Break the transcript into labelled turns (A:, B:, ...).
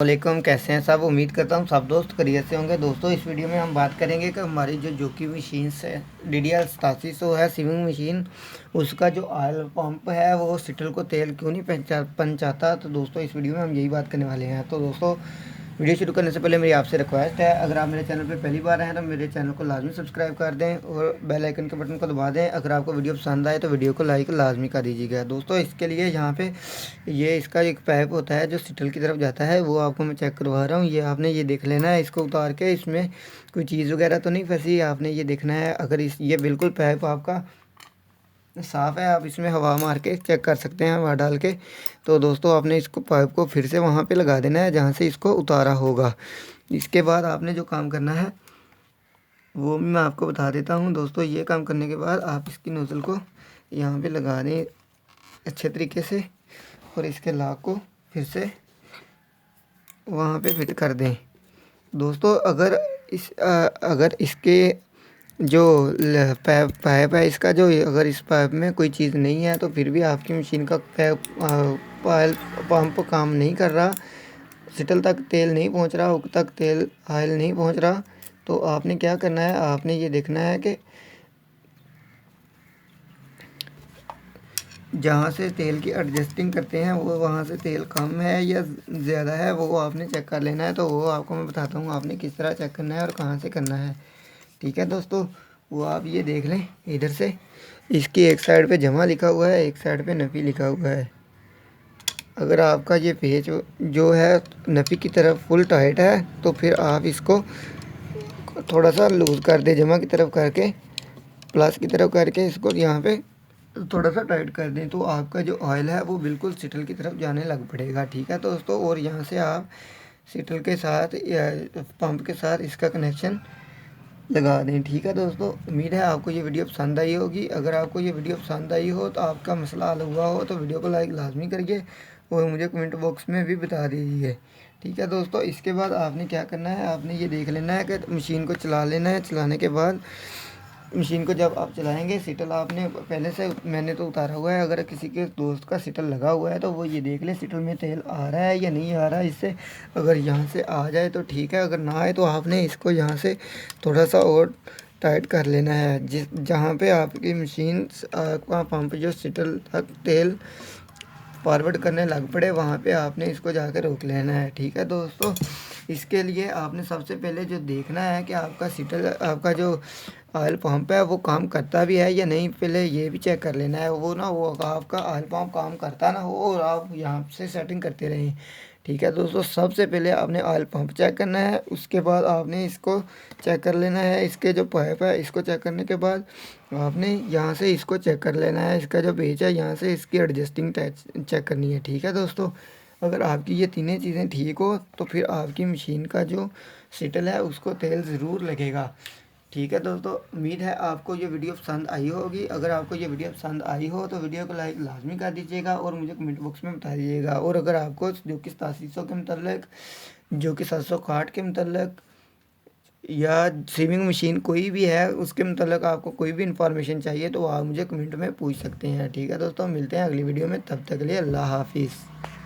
A: वालेकुम, कैसे हैं सब। उम्मीद करता हूँ सब दोस्त खैरियत से होंगे। दोस्तों इस वीडियो में हम बात करेंगे कि हमारी जो की मशीन है DDR 8700 है सीविंग मशीन, उसका जो ऑयल पंप है वो सिटल को तेल क्यों नहीं पहुंचाता। तो दोस्तों इस वीडियो में हम यही बात करने वाले हैं। तो दोस्तों वीडियो शुरू करने से पहले मेरी आपसे रिक्वेस्ट है, अगर आप मेरे चैनल पर पहली बार हैं तो मेरे चैनल को लाजमी सब्सक्राइब कर दें और बेल आइकन के बटन को दबा दें। अगर आपको वीडियो पसंद आए तो वीडियो को लाइक लाजमी कर दीजिएगा। दोस्तों इसके लिए यहाँ पे ये इसका एक पाइप होता है जो सिटल की तरफ जाता है, वो आपको मैं चेक करवा रहा हूँ। ये आपने ये देख लेना है, इसको उतार के इसमें कोई चीज़ वगैरह तो नहीं फंसी, आपने ये देखना है। अगर इस ये बिल्कुल पाइप आपका साफ़ है, आप इसमें हवा मार के चेक कर सकते हैं हवा डाल के। तो दोस्तों आपने इसको पाइप को फिर से वहाँ पे लगा देना है जहाँ से इसको उतारा होगा। इसके बाद आपने जो काम करना है वो भी मैं आपको बता देता हूँ। दोस्तों ये काम करने के बाद आप इसकी नोज़ल को यहाँ पे लगा दें अच्छे तरीके से और इसके लॉक को फिर से वहाँ पे फिट कर दें। दोस्तों अगर इसके जो पाइप है इसका जो, अगर इस पाइप में कोई चीज़ नहीं है तो फिर भी आपकी मशीन का ऑयल पंप काम नहीं कर रहा, सिटल तक तेल नहीं पहुंच रहा, हुक तक तेल ऑयल नहीं पहुंच रहा, तो आपने क्या करना है, आपने ये देखना है कि जहाँ से तेल की एडजस्टिंग करते हैं वो वहाँ से तेल कम है या ज़्यादा है वो आपने चेक कर लेना है। तो वो आपको मैं बताता हूँ आपने किस तरह चेक करना है और कहाँ से करना है। ठीक है दोस्तों, वो आप ये देख लें इधर से, इसकी एक साइड पे जमा लिखा हुआ है, एक साइड पे नफ़ी लिखा हुआ है। अगर आपका ये पेज जो है नफ़ी की तरफ फुल टाइट है तो फिर आप इसको थोड़ा सा लूज़ कर दें, जमा की तरफ करके प्लस की तरफ करके इसको यहाँ पे थोड़ा सा टाइट कर दें, तो आपका जो ऑयल है वो बिल्कुल सिटल की तरफ जाने लग पड़ेगा। ठीक है दोस्तों, और यहाँ से आप सिटल के साथ या पंप के साथ इसका कनेक्शन लगा दें। ठीक है दोस्तों, उम्मीद है आपको ये वीडियो पसंद आई होगी। अगर आपको ये वीडियो पसंद आई हो तो आपका मसला हल हुआ हो तो वीडियो को लाइक लाजमी करिए और मुझे कमेंट बॉक्स में भी बता दीजिए। ठीक है दोस्तों, इसके बाद आपने क्या करना है, आपने ये देख लेना है कि मशीन को चला लेना है। चलाने के बाद मशीन को जब आप चलाएंगे, सिटल आपने पहले से मैंने तो उतारा हुआ है, अगर किसी के दोस्त का सिटल लगा हुआ है तो वो ये देख ले सिटल में तेल आ रहा है या नहीं आ रहा है। इससे अगर यहाँ से आ जाए तो ठीक है, अगर ना आए तो आपने इसको यहाँ से थोड़ा सा और टाइट कर लेना है, जिस जहाँ पे आपकी मशीन का पंप जो सिटल तक तेल फॉरवर्ड करने लग पड़े वहाँ पे आपने इसको जाकर रोक लेना है। ठीक है दोस्तों, इसके लिए आपने सबसे पहले जो देखना है कि आपका सिटल, आपका जो ऑयल पंप है वो काम करता भी है या नहीं, पहले ये भी चेक कर लेना है। वो आपका ऑयल पंप काम करता ना हो और आप यहाँ से सेटिंग करते रहें। ठीक है दोस्तों, सबसे पहले आपने ऑयल पंप चेक करना है, उसके बाद आपने इसको चेक कर लेना है, इसके जो पाइप है इसको चेक करने के बाद आपने यहाँ से इसको चेक कर लेना है, इसका जो पेच है यहाँ से इसकी एडजस्टिंग चेक करनी है। ठीक है दोस्तों, अगर आपकी ये तीनों चीज़ें ठीक हो तो फिर आपकी मशीन का जो सिटल है उसको तेल ज़रूर लगेगा। ठीक है दोस्तों, उम्मीद है आपको ये वीडियो पसंद आई होगी। अगर आपको ये वीडियो पसंद आई हो तो वीडियो को लाइक लाजमी कर दीजिएगा और मुझे कमेंट बॉक्स में बता दीजिएगा। और अगर आपको जो कि 8700 के मतलब, जो कि 761 के मतलब या सीविंग मशीन कोई भी है उसके मतलब आपको कोई भी इंफॉर्मेशन चाहिए तो आप मुझे कमेंट में पूछ सकते हैं। ठीक है दोस्तों, मिलते हैं अगली वीडियो में, तब तक के लिए अल्लाह हाफिज़।